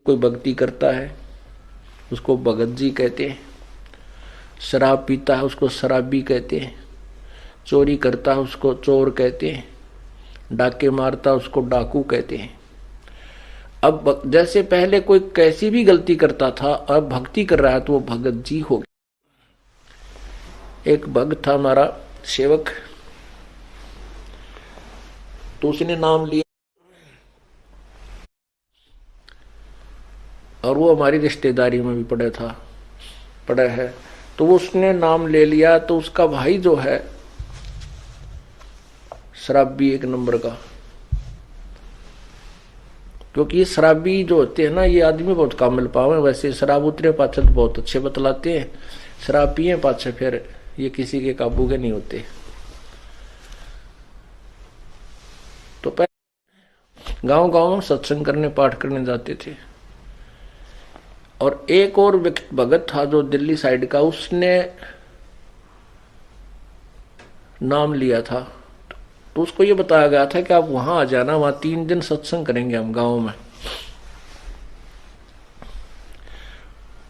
कोई भक्ति करता है उसको भगत जी कहते हैं, शराब पीता है उसको शराबी कहते हैं, चोरी करता है उसको चोर कहते हैं, डाके मारता है उसको डाकू कहते हैं। अब जैसे पहले कोई कैसी भी गलती करता था, अब भक्ति कर रहा है तो वो भगत जी हो गया। एक भक्त था हमारा सेवक, तो उसने नाम लिया और वो हमारी रिश्तेदारी में भी पड़ा है, तो वो उसने नाम ले लिया। तो उसका भाई जो है शराबी एक नंबर का, क्योंकि ये शराबी जो होते हैं ना, ये आदमी बहुत कम मिल पावे। वैसे शराब उतरे पाछे तो बहुत अच्छे बतलाते हैं, शराब पिए पाछे फिर ये किसी के काबू के नहीं होते। तो पहले गांव गांव सत्संग करने पाठ करने जाते थे। और एक और भगत था जो दिल्ली साइड का, उसने नाम लिया था। तो उसको ये बताया गया था कि आप वहां आ जाना, वहां 3 दिन सत्संग करेंगे हम गांव में।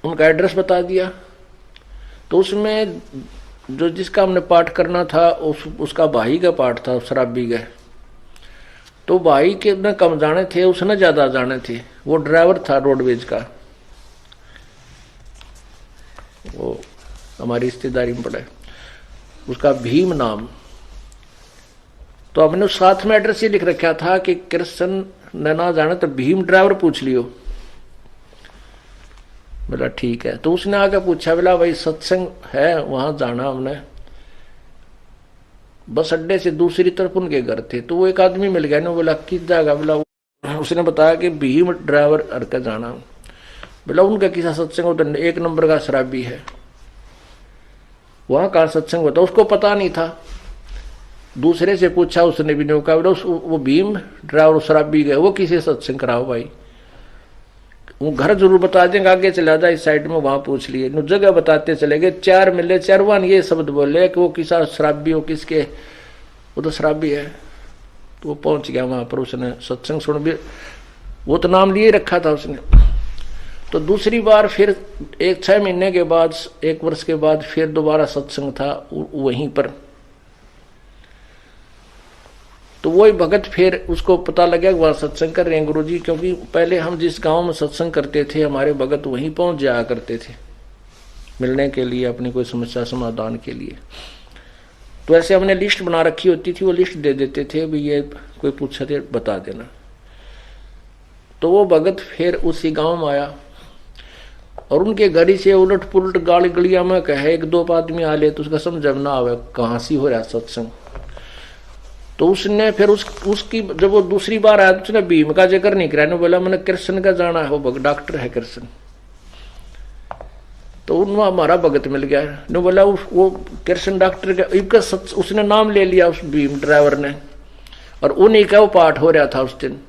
उनका एड्रेस बता दिया। तो उसमें जो जिसका हमने पाठ करना था उसका भाई का पाठ था, शराबी का। तो भाई के ने कम जाने थे, उसने ज्यादा जाने थे। वो ड्राइवर था रोडवेज का, वो हमारी रिश्तेदारी में पड़ा है, उसका भीम नाम। तो हमने उस साथ में एड्रेस ये लिख रखा था कि कृष्ण ने ना जाने तो भीम ड्राइवर पूछ लियो। बोला ठीक है। तो उसने आके पूछा, बोला भाई सत्संग है वहां जाना हमने। बस अड्डे से दूसरी तरफ उनके घर थे। तो वो एक आदमी मिल गया ना, बोला किस जगह? बोला उसने बताया कि भीम ड्राइवर अड़के जाना। बोला उनका किसा सत्संग होता? एक नंबर का शराबी है, वहां का सत्संग होता। उसको पता नहीं था, दूसरे से पूछा, उसने भी नहीं कहा। बोला वो भीम ड्राइवर शराबी गए, वो किसे सत्संग कराओ भाई? वो घर जरूर बता देंगे, आगे चला जाए इस साइड में, वहां पूछ लिए। जगह बताते चले गए, 4 मिले, 4 ये शब्द बोले कि वो किसा शराबी हो, किसके? वो तो शराबी है। तो वो पहुंच गया वहां पर, उसने सत्संग सुन भी, वो तो नाम लिए रखा था उसने। तो दूसरी बार फिर 6 महीने के बाद, 1 वर्ष के बाद फिर दोबारा सत्संग था वहीं पर। तो वही भगत फिर उसको पता लगा कि वहां सत्संग कर रहे हैं गुरुजी, क्योंकि पहले हम जिस गांव में सत्संग करते थे हमारे भगत वहीं पहुंच जाया करते थे मिलने के लिए, अपनी कोई समस्या समाधान के लिए। तो ऐसे हमने लिस्ट बना रखी होती थी, वो लिस्ट दे देते थे, भी ये कोई पूछा थे बता देना। तो वो भगत फिर उसी गांव में आया और उनके घर से उलट पुलट गाली गलिया में कहे 1-2 आदमी आ ले तो उसका समझ ना आवे कहां सी हो रहा सत्संग। तो उसने फिर उसकी जब वो दूसरी बार आया तो उसने भीम का जिक्र नहीं कराया। बोला मैंने कृष्ण का जाना है, वो डॉक्टर है कृष्ण। तो उनमें हमारा भगत मिल गया। ने बोला वो कृष्ण डॉक्टर का उसने नाम ले लिया उस भीम ड्राइवर ने, और उन्हीं का वो पाठ हो रहा था उस दिन।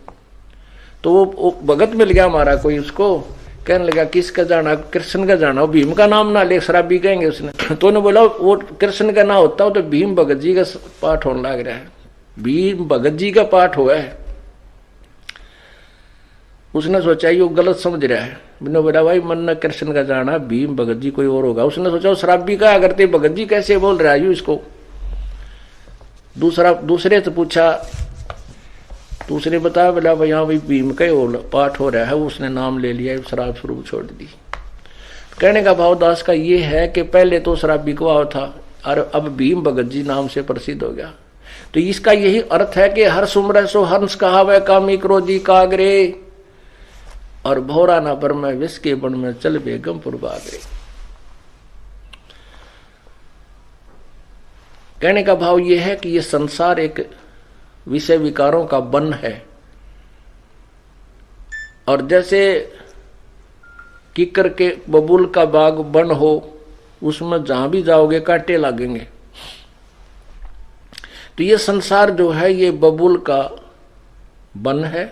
तो वो भगत मिल गया हमारा कोई, उसको कहने लगा किसका जाना? कृष्ण का जाना। भीम का नाम ना ले, शराबी कहेंगे उसने। तो उन्हें बोला वो कृष्ण का ना होता तो भीम भगत जी का पाठ होने लग रहा है, भीम भगत जी का पाठ हुआ है। उसने सोचा ये गलत समझ रहा है। मैंने बोला भाई मन न कृष्ण का जाना, भीम भगत जी कोई और होगा। उसने सोचा शराबी का करते भगत जी कैसे बोल रहा है इसको। दूसरे से पूछा तो उसने बताया, बोला भाई हाँ भाई भीम का पाठ हो रहा है, उसने नाम ले लिया, शराब स्वरूप छोड़ दी। कहने का भाव दास का ये है कि पहले तो शराबी को था और अब भीम भगत जी नाम से प्रसिद्ध हो गया। तो इसका यही अर्थ है कि हर सुमर सो हंस कहावे, कामी क्रोधी कागरे, और भौरा ना बर में विष के बन में चल बेगमपुर बागरे। कहने का भाव यह है कि यह संसार एक विषय विकारों का वन है, और जैसे किकर के बबूल का बाग वन हो, उसमें जहां भी जाओगे कांटे लगेंगे। तो ये संसार जो है ये बबूल का वन है,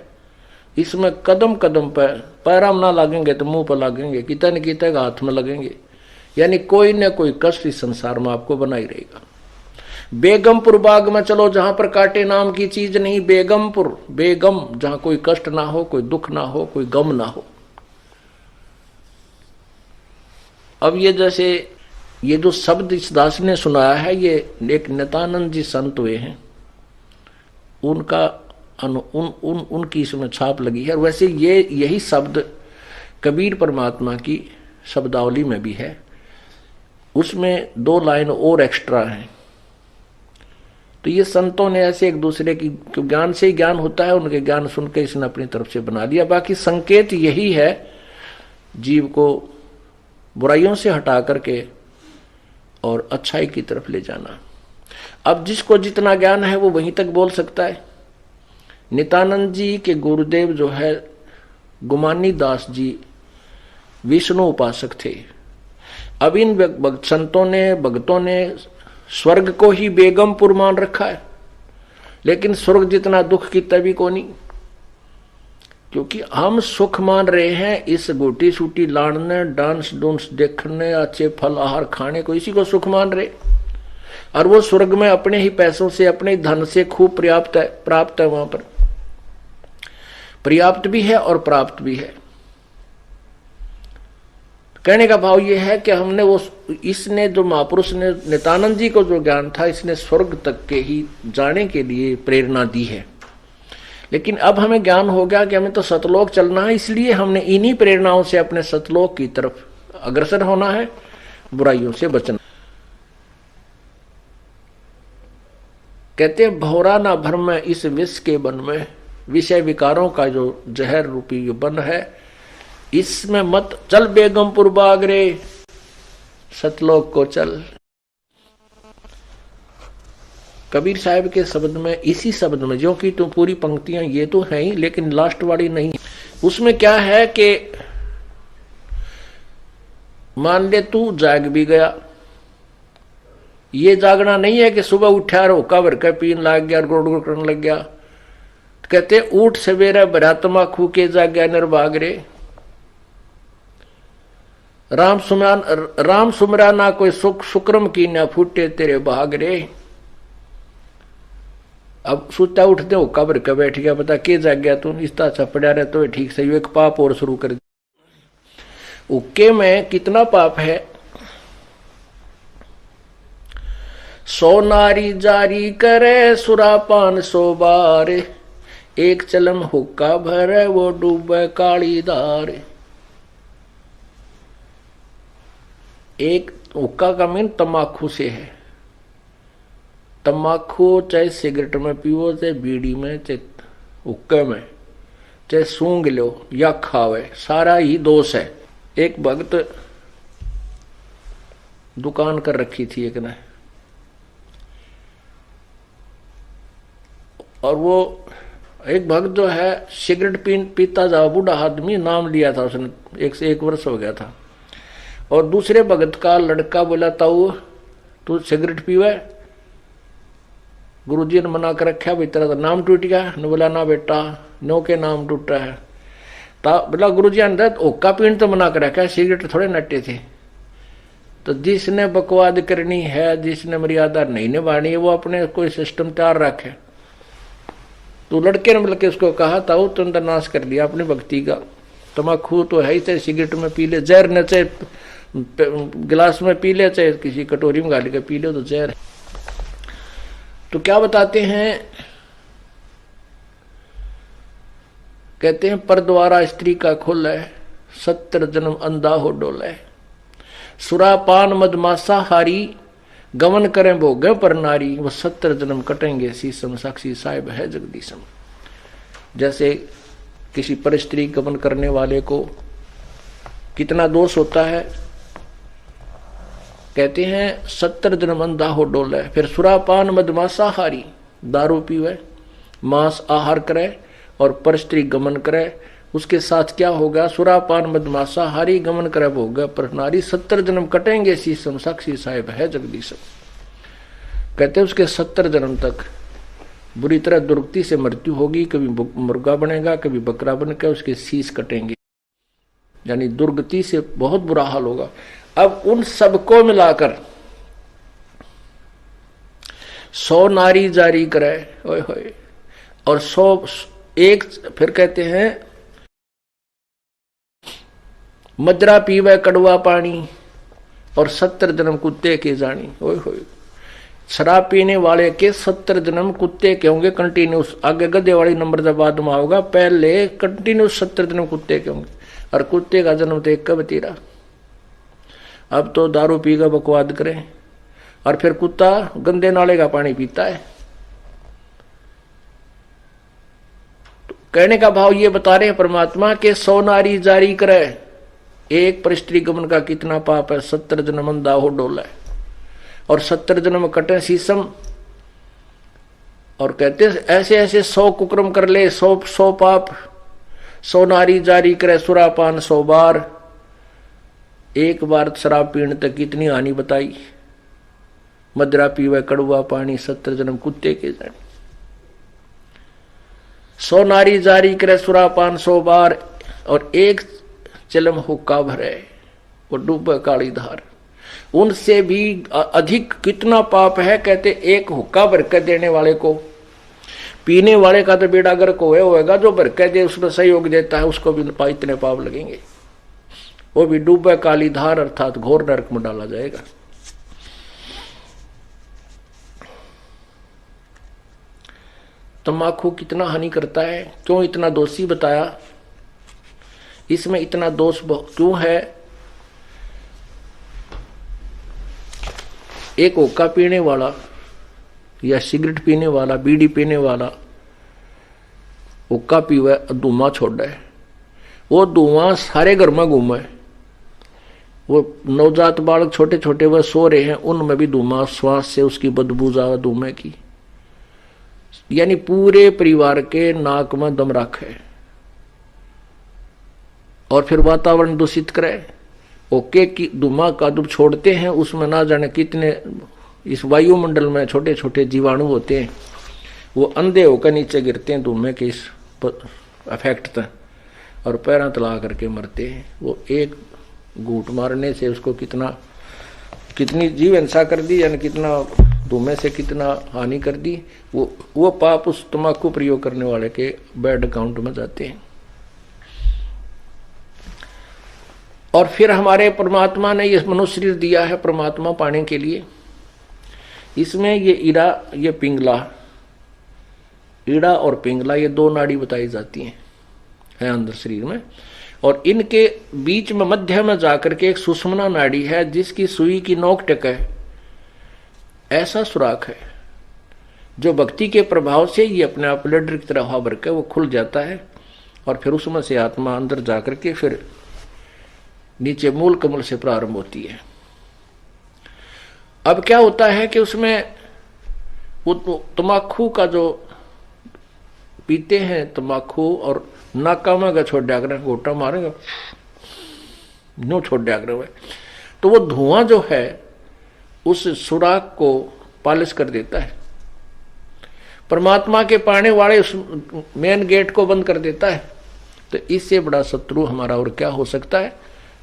इसमें कदम कदम पर पैराम ना लगेंगे तो मुंह पर लगेंगे, कितने न कितने हाथ में लगेंगे। यानी कोई न कोई कष्ट इस संसार में आपको बना ही रहेगा। बेगमपुर बाग में चलो जहां पर कांटे नाम की चीज नहीं, बेगमपुर, बेगम, जहां कोई कष्ट ना हो, कोई दुख ना हो, कोई गम ना हो। अब ये जैसे ये जो शब्द इस दास ने सुनाया है, ये एक नित्यानंद जी संत हुए हैं, उनका उनकी इसमें छाप लगी है। और वैसे ये यही शब्द कबीर परमात्मा की शब्दावली में भी है, उसमें 2 लाइन और एक्स्ट्रा हैं। तो ये संतों ने ऐसे एक दूसरे की ज्ञान से ही ज्ञान होता है, उनके ज्ञान सुन के इसने अपनी तरफ से बना लिया। बाकी संकेत यही है, जीव को बुराइयों से हटा करके और अच्छाई की तरफ ले जाना। अब जिसको जितना ज्ञान है वो वहीं तक बोल सकता है। नित्यानंद जी के गुरुदेव जो है गुमानी दास जी विष्णु उपासक थे। अब इन संतों ने भक्तों ने स्वर्ग को ही बेगमपुर मान रखा है, लेकिन स्वर्ग जितना दुख की तभी को नहीं, क्योंकि हम सुख मान रहे हैं इस गोटी सूटी लाड़ने, डांस डूंस देखने, अच्छे फल आहार खाने को, इसी को सुख मान रहे। और वो स्वर्ग में अपने ही पैसों से, अपने धन से खूब प्राप्त है वहां पर, पर्याप्त भी है और प्राप्त भी है। कहने का भाव यह है कि हमने वो, इसने जो महापुरुष ने नित्यानंद जी को जो ज्ञान था, इसने स्वर्ग तक के ही जाने के लिए प्रेरणा दी है। लेकिन अब हमें ज्ञान हो गया कि हमें तो सतलोक चलना है, इसलिए हमने इन्हीं प्रेरणाओं से अपने सतलोक की तरफ अग्रसर होना है, बुराइयों से बचना। कहते हैं भौरा ना भर में इस विष के बन में, विषय विकारों का जो जहर रूपी बन है, इसमें मत चल बेगमपुर बाग रे, सतलोक को चल। कबीर साहब के शब्द में, इसी शब्द में, जो कि तो पूरी पंक्तियां ये तो है ही, लेकिन लास्ट वाली नहीं, उसमें क्या है कि मान ले तू जाग भी गया, ये जागना नहीं है कि सुबह उठा और होका भर के पीन लग गया, गुड़ गुड़ करने लग गया। कहते उठ सवेरा भरा तमाखू के जाग गया निर्भाग रे, राम सुमरा ना कोई सुख शुक्रम की ना फूटे तेरे भाग रे। अब सुता उठते हो कब्र का बैठ गया, पता के जाग गया तू, इस तरह पड़ा रहे तो ठीक सही, एक पाप और शुरू कर दिया। उक्के में कितना पाप है, 100 नारी जारी करे सुरापान 100 बार, एक चलम हुक्का भरे वो डूबे काली धार। एक हुक्का का मीन तम्बाकू से है, तम्बाकू चाहे सिगरेट में पीवो, चाहे बीड़ी में, चाहे हुक्के में, चाहे सूंघ लो या खावे, सारा ही दोष है। एक भक्त दुकान कर रखी थी एक ने, और वो एक भक्त जो है सिगरेट पीता जा, बूढ़ा आदमी, नाम लिया था उसने, 1 से 1 वर्ष हो गया था। और दूसरे भगत का लड़का बोला ताऊ तू सिगरेट पीवे, गुरुजी ने मना कर रखा, भाई तेरा तो नाम टूट गया। ने बोला ना बेटा, नो के नाम टूटा है। बोला गुरुजी ने ओका पीन तो मना कर रखा, सिगरेट थोड़े नटे थे। तो जिसने बकवाद करनी है, जिसने मर्यादा नहीं निभानी है, वो अपने कोई सिस्टम तैयार रखे। तो लड़के ने बल्कि उसको कहा ताऊ तुम तो नाश कर लिया अपनी भक्ति का, तम्बाकू तो है ही, चाहे सिगरेट में पी ले, जहर न चाहे गिलास में पी ले, चाहे किसी कटोरी में गाली के पी ले, तो जहर है। तो क्या बताते हैं, कहते हैं पर द्वारा स्त्री का खुल है, 70 जन्म अंधा हो डोल है, सुरापान मदमासा हारी, गमन करें भोगे पर नारी, वो 70 जन्म कटेंगे शीशम, साक्षी साहिब है जगदीशम। जैसे किसी पर स्त्री गमन करने वाले को कितना दोष होता है, कहते हैं 70 जन्म अंधा हो डोले। फिर सुरापान मदमासा हारी, दारू पीवे, मांस आहार करे और पर स्त्री गमन करे, उसके साथ क्या होगा, सुरापान मदमासा हारी, गमन करे भोग पर नारी, 70 जन्म कटेंगे शीशम, साक्षी साहिब है जगदीशम। कहते हैं उसके 70 जन्म तक बुरी तरह दुर्गति से मृत्यु होगी, कभी मुर्गा बनेगा, कभी बकरा बनकर उसके शीश कटेंगे, यानी दुर्गति से बहुत बुरा हाल होगा। अब उन सबको मिलाकर 100 नारी जारी करे, ओए होए, और 101, फिर कहते हैं मदरा पीवे कड़वा पानी, और 70 जन्म कुत्ते के जानी। ओए होए, शराब पीने वाले के 70 जन्म कुत्ते के होंगे कंटिन्यूस। आगे गधे वाली नंबर जब बाद में होगा, पहले कंटिन्यूस 70 जन्म कुत्ते के होंगे। और कुत्ते का जन्म तो एक का बतीरा। अब तो दारू पी का बकवाद करें, और फिर कुत्ता गंदे नाले का पानी पीता है। तो कहने का भाव ये बता रहे हैं परमात्मा के 100 नारी जारी करे, एक पर स्त्री गमन का कितना पाप है। 70 जन्म अंधा हो डोला है, और 70 जन्म कटे शीशम। और कहते ऐसे ऐसे 100 कुक्रम कर ले, 100 पाप। 100 नारी जारी करे सुरापान 100 बार। एक बार शराब पीने तक कितनी हानि बताई। मदरा पीवे कड़वा पानी, 70 जन्म कुत्ते के जाने। 100 नारी जारी करे सुरापान 100 बार, और एक चलम हुक्का भरे वो डूबे काली धार। उनसे भी अधिक कितना पाप है। कहते एक हुक्का भर के देने वाले को, पीने वाले का तो बेड़ा गर्क होएगा, जो भर के दे उसमें सहयोग देता है उसको भी इतने पाप लगेंगे। वो भी डूबे काली धार अर्थात घोर नरक में डाला जाएगा। तंबाकू कितना हानि करता है, क्यों इतना दोषी बताया, इसमें इतना दोष क्यों है। एक हुक्का पीने वाला या सिगरेट पीने वाला, बीड़ी पीने वाला हुक्का पीवे, धुआं छोड़े, वो धुआं सारे घर में घूमे। वो नवजात बालक छोटे छोटे वह सो रहे हैं, उनमें भी धुआं, श्वास से उसकी बदबू जावे धुएं की। यानी पूरे परिवार के नाक में दम रखे और फिर वातावरण दूषित करे। ओके की धुआं का जब छोड़ते हैं उसमें ना जाने कितने इस वायुमंडल में छोटे छोटे जीवाणु होते हैं, वो अंधे होकर नीचे गिरते हैं धुएं के इस अफेक्ट तक, और पैरों तला करके मरते हैं। वो एक घूंट मारने से उसको कितनी जीव हिंसा कर दी, यानी कितना धुएं से कितना हानि कर दी। वो पाप उस तंबाकू प्रयोग करने वाले के बैड अकाउंट में जाते हैं। और फिर हमारे परमात्मा ने ये मनुष्य शरीर दिया है परमात्मा पाने के लिए। इसमें ये ईड़ा, ये पिंगला, ईड़ा और पिंगला ये 2 नाड़ी बताई जाती हैं अंदर शरीर में। और इनके बीच में मध्य में जाकर के एक सुषुम्ना नाड़ी है, जिसकी सुई की नोक टेक है, ऐसा सुराख है, जो भक्ति के प्रभाव से ये अपने आप लेडर की तरह हवा भर के वो खुल जाता है। और फिर उसमें से आत्मा अंदर जाकर के फिर नीचे मूल कमल से प्रारंभ होती है। अब क्या होता है कि उसमें वो तंबाकू का जो पीते हैं तंबाकू, और नाका में छोड़ दिया करें, गोटा मारेंगे नो छोड़ दिया करें, तो वो धुआं जो है उस सुराख को पालिश कर देता है। परमात्मा के पाने वाले उस मेन गेट को बंद कर देता है। तो इससे बड़ा शत्रु हमारा और क्या हो सकता है।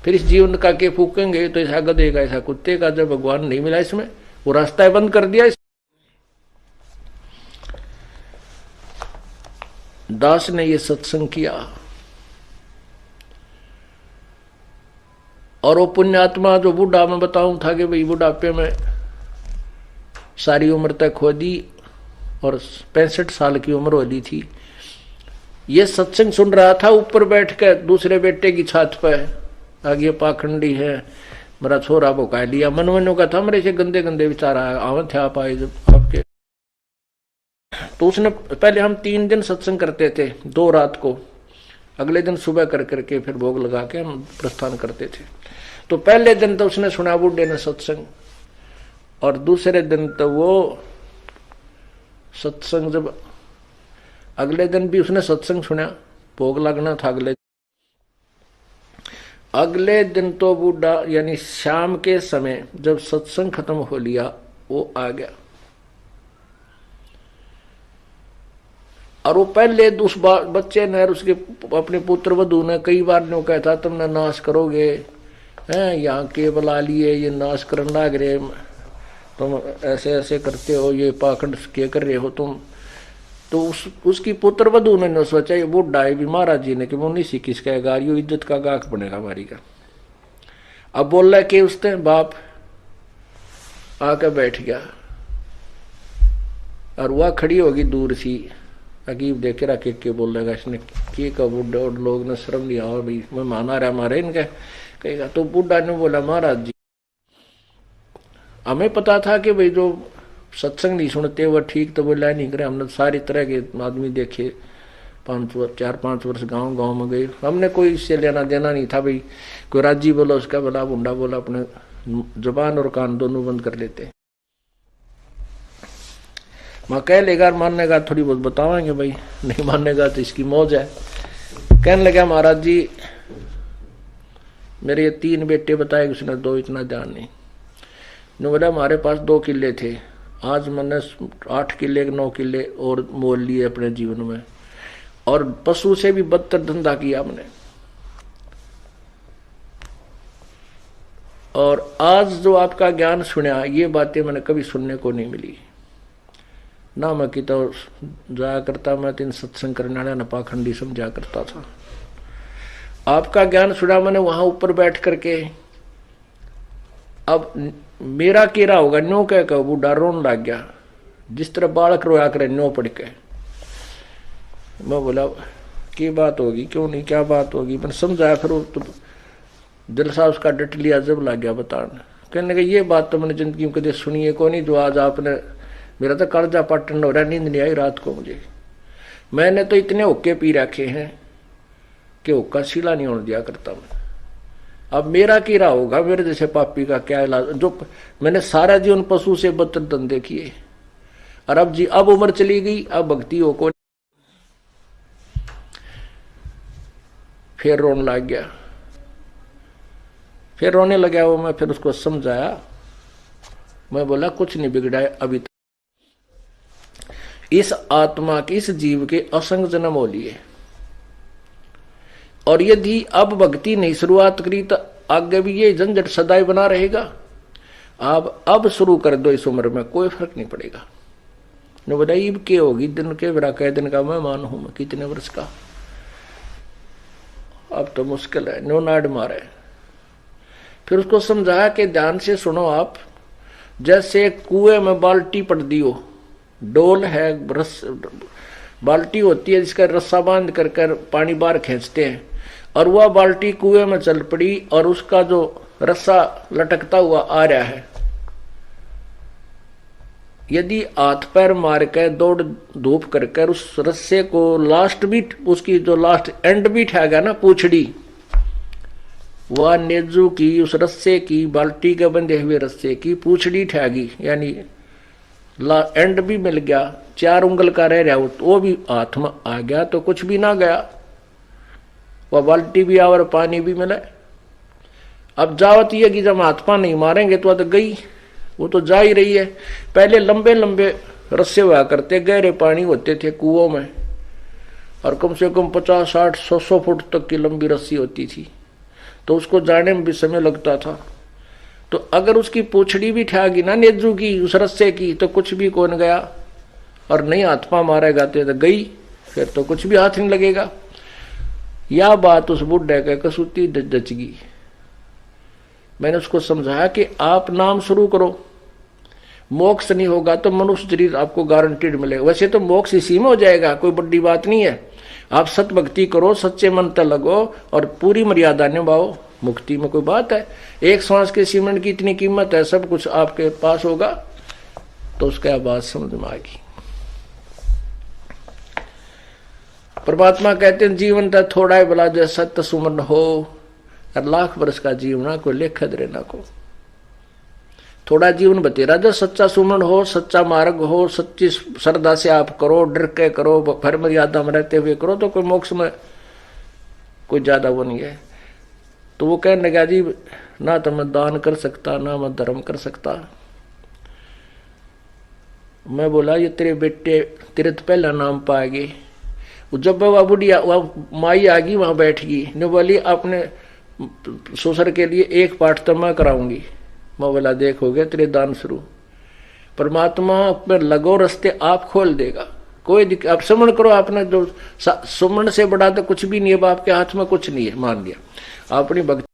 फिर इस जीवन का के फूकेंगे तो ऐसा गधे का ऐसा कुत्ते का, जब भगवान नहीं मिला इसमें, वो रास्ता बंद कर दिया। दास ने ये सत्संग किया और वो पुण्यात्मा जो बूढ़ा मैं बताऊं था कि भाई बुढ़ापे में सारी उम्र तक खो दी और 65 साल की उम्र हो दी थी, ये सत्संग सुन रहा था ऊपर बैठ कर दूसरे बेटे की छत पर। आगे पाखंडी है, मेरा छोरा भुका लिया, मन मनो का था मेरे से गंदे गंदे विचार आवे थे आप आए जब आपके। तो उसने पहले हम 3 दिन सत्संग करते थे, 2 रात को, अगले दिन सुबह कर करके फिर भोग लगा के हम प्रस्थान करते थे। तो पहले दिन तो उसने सुना बूढ़े ने सत्संग, और दूसरे दिन तो वो सत्संग, जब अगले दिन भी उसने सत्संग सुना, भोग लगना था अगले दिन तो बूढ़ा यानी शाम के समय जब सत्संग खत्म हो लिया वो आ गया। और वो पहले उस बच्चे ने उसके अपने पुत्र वधू ने कई बार न्यों कहता तुमने नाश करोगे, हैं यहाँ के बुला लिए, ये नाश करने लग रहे, तुम ऐसे ऐसे करते हो, ये पाखंड के कर रहे हो तुम। तो उसकी पुत्र वधू ने सोचा ये बूढ़ा है भी महाराज जी ने कि मुन्नी सी किसका गार, यो इज्जत का गाक बनेगा हमारी का। अब बोल रहा कि उसने बाप आके बैठ गया और वह खड़ी होगी दूर सी अकीब देखे रहा के बोल रहेगा इसने के का बुढ़ा और लोग ने शर्म लिया और भाई मैं माना रहा मारे इनके कहेगा। तो बुढ़ा ने बोला महाराज जी हमें पता था कि भाई जो सत्संग नहीं सुनते वह ठीक तो बोला नहीं करे। हमने सारी तरह के आदमी देखे 4-5 वर्ष गांव में गए। हमने कोई इससे लेना देना नहीं था भाई कोई राजी बोला उसका बोला बुंडा बोला अपने जुबान और कान दोनों बंद कर लेते। मैं कह लेगा मानने का थोड़ी बहुत बतावाएंगे भाई नहीं माननेगा तो इसकी मौज है। कहने लगा महाराज जी मेरे ये 3 बेटे बताए उसने 2 इतना ध्यान नहीं। ने बोला हमारे पास 2 किले थे आज मैंने 8 किले 9 किले और मोल लिए अपने जीवन में और पशु से भी बदतर धंधा किया हमने। और आज जो आपका ज्ञान सुना ये बातें मैंने कभी सुनने को नहीं मिली ना। मैं कि तो जाया करता मैं 3 सत्संग करने वाला न पाखंडी समझा करता था। आपका ज्ञान सुना मैंने वहां ऊपर बैठ करके। अब मेरा केरा होगा न्यो कह बूढ़ा रोन लग गया जिस तरह बालक रोया करे न्यो पड़ के। मैं बोला क्या बात होगी क्यों नहीं क्या बात होगी मैंने समझाया। फिर तो दिल सा उसका डट लिया जब लग गया बताने। कहने लगा ये बात तो मैंने जिंदगी में कभी सुनी है को नहीं जो आज आपने मेरा तो कर्जा पाटन हो रहा नींद नहीं आई रात को मुझे। मैंने तो इतने हुक्के पी रखे हैं कि हुक्का सीला नहीं होने दिया करता मैं। अब मेरा कीड़ा होगा मेरे जैसे पापी का क्या इलाज जो मैंने सारा जीवन पशु से बदतर धंधे किए और अब उम्र चली गई अब भक्ति हो को। फिर रोने लग गया फिर रोने लगा वो। मैं फिर उसको समझाया मैं बोला कुछ नहीं बिगड़ा है अभी तक इस आत्मा के इस जीव के असंग जन्म हो लिए और यदि अब भक्ति नहीं शुरुआत करी तो आगे भी ये झंझट सदाई बना रहेगा। आप अब शुरू कर दो इस उम्र में कोई फर्क नहीं पड़ेगा। ने बोला ईब के होगी दिन के बरा कह दिन का मैं मान हूं मैं कितने वर्ष का अब तो मुश्किल है नो नाड मारे। फिर उसको समझाया कि ध्यान से सुनो आप जैसे कुएं में बाल्टी पड़ दी हो डोल है बाल्टी होती है जिसका रस्सा बांध कर पानी बाहर खींचते हैं और वह बाल्टी कुएं में चल पड़ी और उसका जो रस्सा लटकता हुआ आ रहा है। यदि हाथ पैर मार कर दौड़ धूप कर उस रस्से को लास्ट बीट उसकी जो लास्ट एंड बीट है ना पूछड़ी वह नेजू की उस रस्से की बाल्टी के बंधे हुए रस्से की पूछड़ी ठहगी यानी एंड भी मिल गया 4 उंगल का रह रहा वो भी हाथ में आ गया तो कुछ भी ना गया वह बाल्टी भी और पानी भी मिला। अब जावत ये कि जब हाथ पा नहीं मारेंगे तो गई वो तो जा ही रही है। पहले लंबे लंबे रस्से हुआ करते गहरे पानी होते थे कुओं में और कम से कम 50, 60, 100 फुट तक की लंबी रस्सी होती थी तो उसको जाने में भी समय लगता था। तो अगर उसकी पूछड़ी भी ठहगी ना नेजू की उस रस्से की तो कुछ भी कौन गया और नहीं हाथ पा मारेगा तो गई फिर तो कुछ भी हाथ नहीं लगेगा। यह बात उस बुढ़े के कसूती जचगी। मैंने उसको समझाया कि आप नाम शुरू करो मोक्ष नहीं होगा तो मनुष्य शरीर आपको गारंटीड मिलेगा। वैसे तो मोक्ष इसी में हो जाएगा कोई बड़ी बात नहीं है। आप सत भक्ति करो सच्चे मन तक लगो और पूरी मर्यादा निभाओ मुक्ति में कोई बात है। एक श्वास के सीमेंट की इतनी कीमत है सब कुछ आपके पास होगा तो उसका बात समझ में आएगी। परमात्मा कहते हैं जीवन तो थोड़ा ही भला जो सत्य सुमन हो और लाख वर्ष का जीवन को लेख दरे ना को थोड़ा जीवन बतेरा जो सच्चा सुमन हो सच्चा मार्ग हो सच्ची श्रद्धा से आप करो डर के करो फिर मर्यादा में रहते हुए करो तो कोई मोक्ष में कोई ज्यादा वो नहीं है। तो वो कहने लगा जी ना तो मैं दान कर सकता ना मैं धर्म कर सकता। मैं बोला ये तेरे बेटे तेरे तो पहला नाम पाएगी। जब वह बुढ़िया वह माई आ गई वहां बैठ गई ने बोली अपने ससुर के लिए एक पाठ तो मैं कराऊंगी। मैं बोला देखोगे तेरे दान शुरू परमात्मा में लगो रास्ते आप खोल देगा कोई आप सुमन करो आपने जो सुमन से बड़ा तो कुछ भी नहीं है आपके हाथ में कुछ नहीं है मान लिया अपनी भक्ति